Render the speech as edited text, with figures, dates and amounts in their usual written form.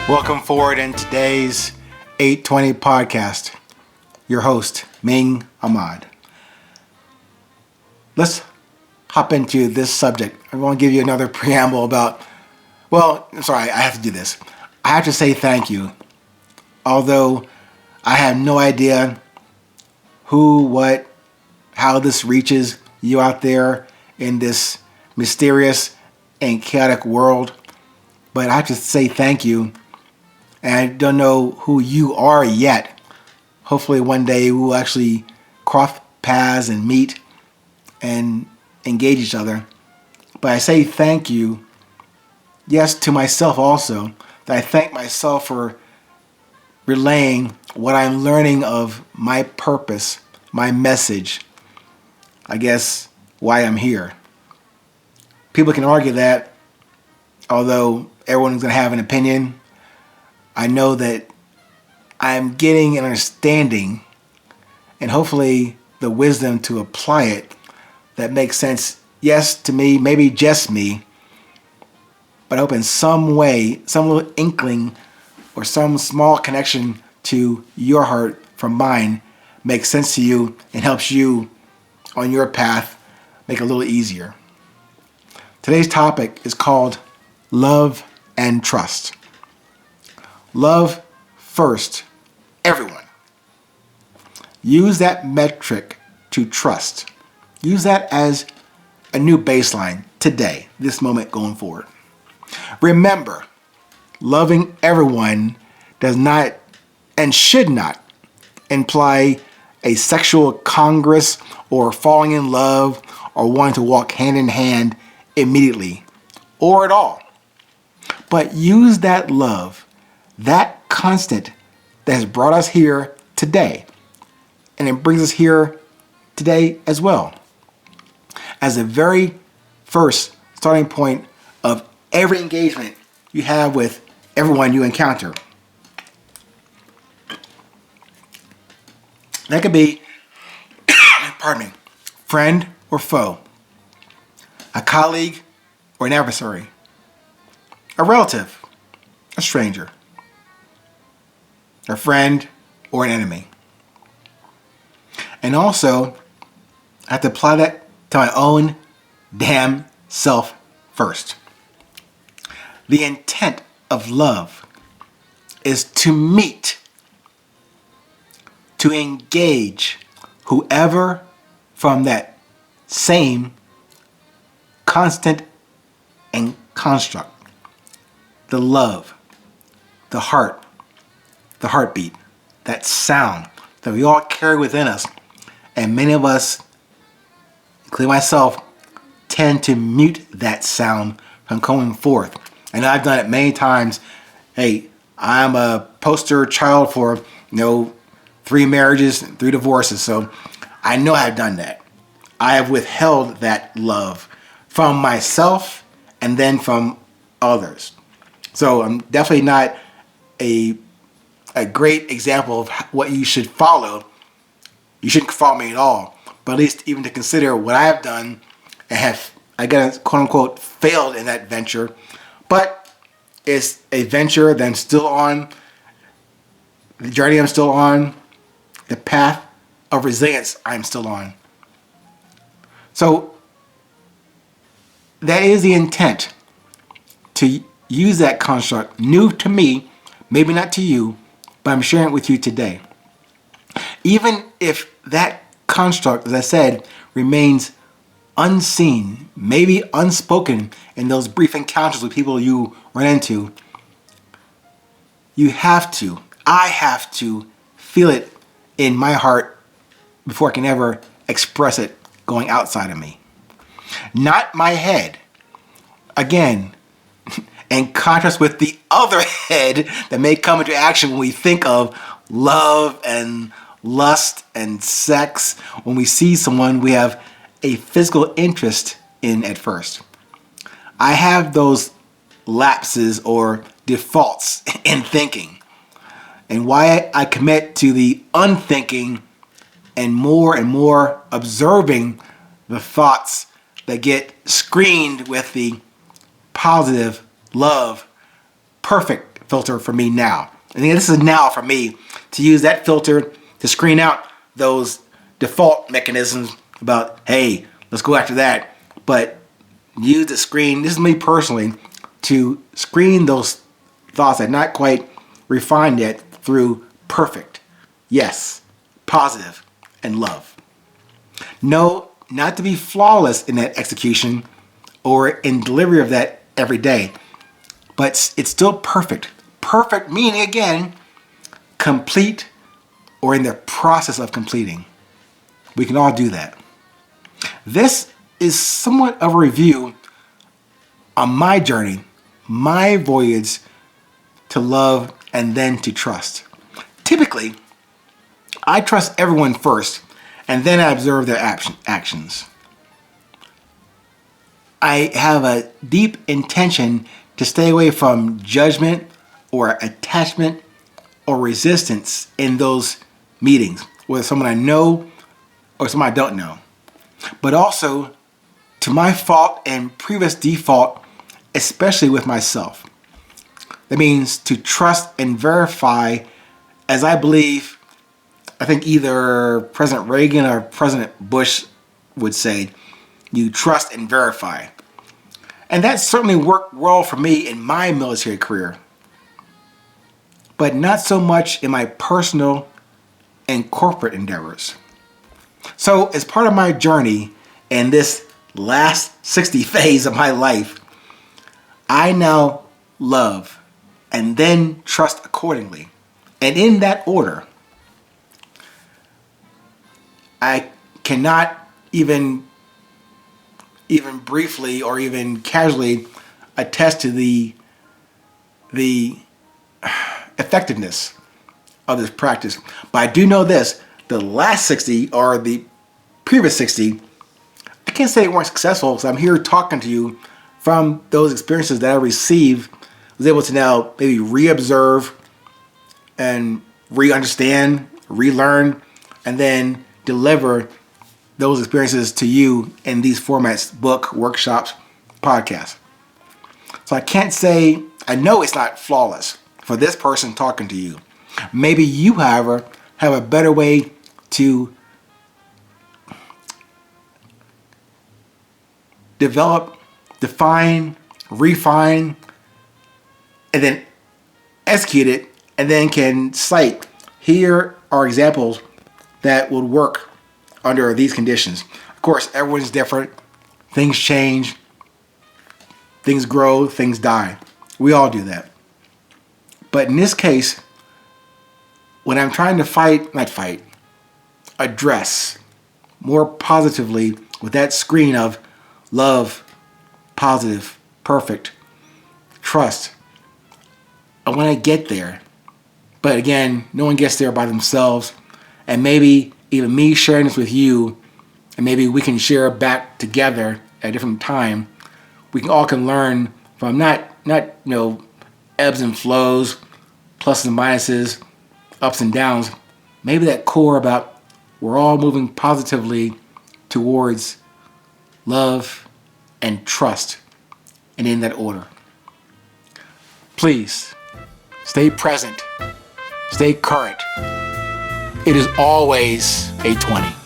Welcome forward in today's 820 podcast. Your host, Ming, Ahmad. Let's hop into this subject. I want to give you another preamble about, I have to do this. I have to say thank you. Although I have no idea who, what, how this reaches you out there in this mysterious and chaotic world. But I have to say thank you. And I don't know who you are yet. Hopefully one day we'll actually cross paths and meet and engage each other. But I say thank you, yes, to myself also. That I thank myself for relaying what I'm learning of my purpose, my message, I guess why I'm here. People can argue that, although everyone's going to have an opinion. I know that I'm getting an understanding and hopefully the wisdom to apply it that makes sense, yes, to me, maybe just me, but I hope in some way, some little inkling or some small connection to your heart from mine makes sense to you and helps you on your path make it a little easier. Today's topic is called Love and Trust. Love first, everyone. Use that metric to trust. Use that as a new baseline today, this moment going forward. Remember, loving everyone does not and should not imply a sexual congress or falling in love or wanting to walk hand in hand immediately or at all. But use that love, that constant that has brought us here today, and it brings us here today as well, as the very first starting point of every engagement you have with everyone you encounter. That could be, friend or foe, a colleague or an adversary, a relative, a stranger, a friend or an enemy. And also, I have to apply that to my own damn self first. The intent of love is to meet, to engage whoever from that same constant and construct. The love, the heart, the heartbeat, that sound that we all carry within us. And many of us, including myself, tend to mute that sound from coming forth. And I've done it many times. Hey, I'm a poster child for, 3 marriages, 3 divorces. So I know I've done that. I have withheld that love from myself and then from others. So I'm definitely not a great example of what you should follow. You shouldn't follow me at all, but at least even to consider what I have done and have, I guess, quote unquote, failed in that venture. But it's a venture that I'm still on, the journey I'm still on, the path of resilience I'm still on. So that is the intent, to use that construct, new to me, maybe not to you, but I'm sharing it with you today. Even if that construct, as I said, remains unseen, maybe unspoken in those brief encounters with people you run into, I have to feel it in my heart before I can ever express it going outside of me. Not my head. Again, in contrast with the other head that may come into action when we think of love and lust and sex. When we see someone we have a physical interest in at first. I have those lapses or defaults in thinking. And why I commit to the unthinking and more observing the thoughts that get screened with the positive, love, perfect filter for me now. And this is now for me to use that filter to screen out those default mechanisms about, hey, let's go after that. But use the screen, this is me personally, to screen those thoughts that are not quite refined yet through perfect, yes, positive, and love. No, not to be flawless in that execution or in delivery of that every day, but it's still perfect. Perfect meaning, again, complete or in the process of completing. We can all do that. This is somewhat of a review on my journey, my voyage to love and then to trust. Typically, I trust everyone first and then I observe their actions. I have a deep intention to stay away from judgment or attachment or resistance in those meetings, whether someone I know or someone I don't know. But also to my fault and previous default, especially with myself. That means to trust and verify, as I believe, I think either President Reagan or President Bush would say, you trust and verify. And that certainly worked well for me in my military career, but not so much in my personal and corporate endeavors. So as part of my journey in this last 60 phase of my life, I now love and then trust accordingly. And in that order, I cannot even briefly or even casually attest to the effectiveness of this practice. But I do know this, the last 60 or the previous 60, I can't say it weren't successful because I'm here talking to you from those experiences that I received, was able to now maybe re-observe and re-understand, relearn, and then deliver those experiences to you in these formats, book, workshops, podcasts. So I can't say, I know it's not flawless for this person talking to you. Maybe you, however, have a better way to develop, define, refine, and then execute it, and then can cite, here are examples that would work under these conditions. Of course, everyone's different. Things change. Things grow. Things die. We all do that. But in this case, when I'm trying to address more positively with that screen of love, positive, perfect, trust, I want to get there. But again, no one gets there by themselves. And maybe even me sharing this with you, and maybe we can share back together at a different time. We can all learn from not ebbs and flows, pluses and minuses, ups and downs. Maybe that core about we're all moving positively towards love and trust, and in that order. Please stay present, stay current. It is always 8:20.